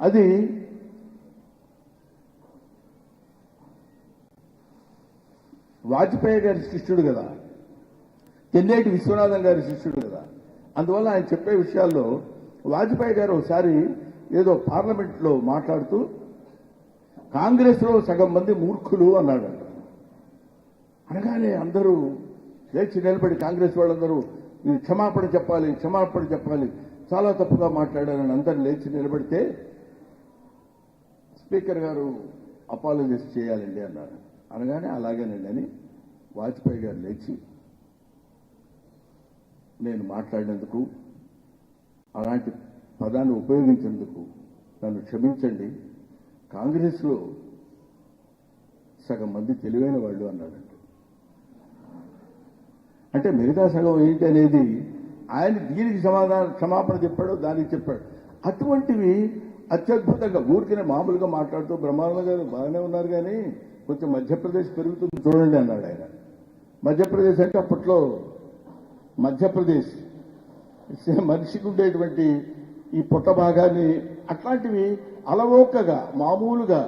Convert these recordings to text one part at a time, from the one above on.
అది వాజ్పేయి గారి శిష్యుడు కదా, తెన్నేటి విశ్వనాథం గారి శిష్యుడు కదా. అందువల్ల ఆయన చెప్పే విషయాల్లో వాజ్పేయి గారు ఒకసారి ఏదో పార్లమెంట్లో మాట్లాడుతూ కాంగ్రెస్లో సగం మంది మూర్ఖులు అన్నాడు. అనగానే అందరూ లేచి నిలబడి కాంగ్రెస్ వాళ్ళందరూ క్షమాపణ చెప్పాలి, క్షమాపణ చెప్పాలి, చాలా తప్పుగా మాట్లాడారని అందరూ లేచి నిలబడితే స్పీకర్ గారు అపాలజైజ్ చేయాలండి అన్నారు. అనగానే అలాగేనండి అని వాజ్పేయి గారు లేచి, నేను మాట్లాడినందుకు, అలాంటి పదాన్ని ఉపయోగించేందుకు నన్ను క్షమించండి, కాంగ్రెస్లో సగం మంది తెలివైన వాళ్ళు అన్నాడండి. అంటే మిగతా సగం ఏంటి అనేది ఆయన దీనికి క్షమాపణ చెప్పాడు, దానికి చెప్పాడు. అటువంటివి అత్యద్భుతంగా ఊరికినే మామూలుగా మాట్లాడుతూ బ్రహ్మానంద గారు బాగానే ఉన్నారు, కానీ కొంచెం మధ్యప్రదేశ్ పెరుగుతుంది చూడండి అన్నాడు ఆయన. మధ్యప్రదేశ్ అంటే అప్పట్లో మధ్యప్రదేశ్ మనిషికి ఉండేటువంటి ఈ పుట్ట భాగాన్ని అట్లాంటివి అలవోకగా మామూలుగా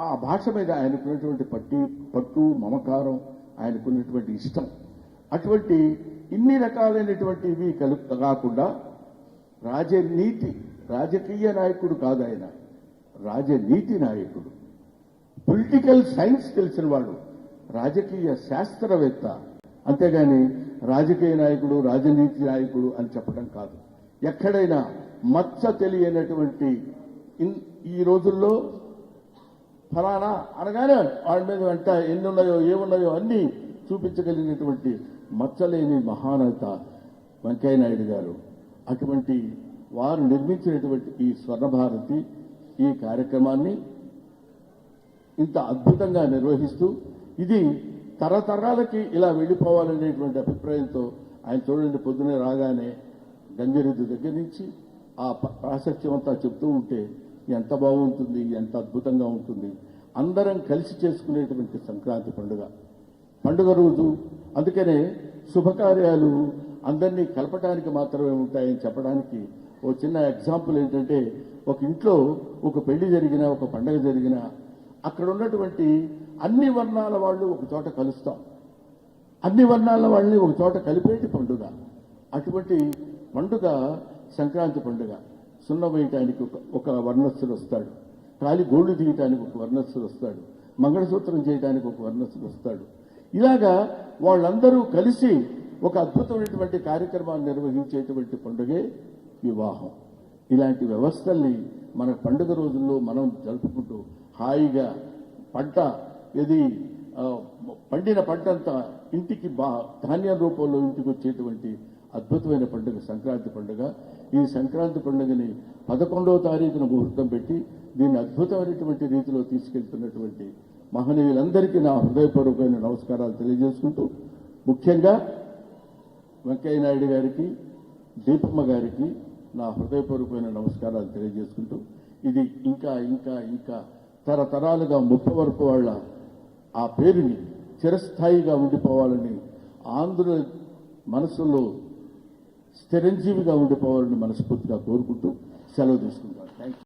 ఆ భాష మీద ఆయనకున్నటువంటి పట్టు మమకారం, ఆయనకున్నటువంటి ఇష్టం, అటువంటి ఇన్ని రకాలైనటువంటివి కాకుండా రాజకీయ నాయకుడు కాదు ఆయన, రాజనీతి నాయకుడు, పొలిటికల్ సైన్స్ తెలిసిన వాడు, రాజకీయ శాస్త్రవేత్త. అంతేగాని రాజకీయ నాయకుడు రాజనీతి నాయకుడు అని చెప్పడం కాదు. ఎక్కడైనా మచ్చ తెలియనటువంటి ఈ రోజుల్లో ఫలానా అనగానే వాడి మీద వెంట ఎన్నున్నాయో ఏమున్నాయో అన్ని చూపించగలిగినటువంటి మచ్చలేని మహానేత వెంకయ్య నాయుడు గారు. అటువంటి వారు నిర్మించినటువంటి ఈ స్వర్ణభారతి ఈ కార్యక్రమాన్ని ఇంత అద్భుతంగా నిర్వహిస్తూ ఇది తరతరాలకి ఇలా వెళ్ళిపోవాలనేటువంటి అభిప్రాయంతో ఆయన చూడండి, పొద్దునే రాగానే గంగిరెద్దు దగ్గర నుంచి ఆ ప్రాశస్త్యం అంతా చెప్తూ ఉంటే ఎంత బాగుంటుంది, ఎంత అద్భుతంగా ఉంటుంది. అందరం కలిసి చేసుకునేటువంటి సంక్రాంతి పండుగ రోజు. అందుకనే శుభకార్యాలు అందరినీ కలపడానికి మాత్రమే ఉంటాయని చెప్పడానికి ఓ చిన్న ఎగ్జాంపుల్ ఏంటంటే, ఒక ఇంట్లో ఒక పెళ్లి జరిగినా ఒక పండుగ జరిగినా అక్కడ ఉన్నటువంటి అన్ని వర్ణాల వాళ్ళు ఒక చోట కలుస్తాం, అన్ని వర్ణాల వాళ్ళని ఒక చోట కలిపేటి పండుగ. అటువంటి పండుగ సంక్రాంతి పండుగ. సున్న వేయటానికి ఒక వర్ణస్థుడు వస్తాడు, కాలి గోళ్లు తీయటానికి ఒక వర్ణస్థుడు వస్తాడు, మంగళసూత్రం చేయడానికి ఒక వర్ణస్థుడు వస్తాడు. ఇలాగా వాళ్ళందరూ కలిసి ఒక అద్భుతమైనటువంటి కార్యక్రమాన్ని నిర్వహించేటువంటి పండుగే వివాహం. ఇలాంటి వ్యవస్థల్ని మన పండుగ రోజుల్లో మనం జరుపుకుంటూ హాయిగా పండిన పంటంతా ఇంటికి ధాన్యం రూపంలో ఇంటికి వచ్చేటువంటి అద్భుతమైన పండుగ సంక్రాంతి పండుగ. ఈ సంక్రాంతి పండుగని 11వ తారీఖున ముహూర్తం పెట్టి దీన్ని అద్భుతమైనటువంటి రీతిలో తీసుకెళ్తున్నటువంటి మహనీయులందరికీ నా హృదయపూర్వకమైన నమస్కారాలు తెలియజేసుకుంటూ, ముఖ్యంగా వెంకయ్య నాయుడు గారికి, దీపమ్మ గారికి నా హృదయపూర్వకమైన నమస్కారాలు తెలియజేసుకుంటూ, ఇది ఇంకా ఇంకా ఇంకా తరతరాలుగా ముప్పవరపు వాళ్ళ ఆ పేరుని చిరస్థాయిగా ఉండిపోవాలని, ఆంధ్రుల మనసులో స్థిరంజీవిగా ఉండిపోవాలని మనస్ఫూర్తిగా కోరుకుంటూ సెలవు తీసుకుంటాను. Thank you.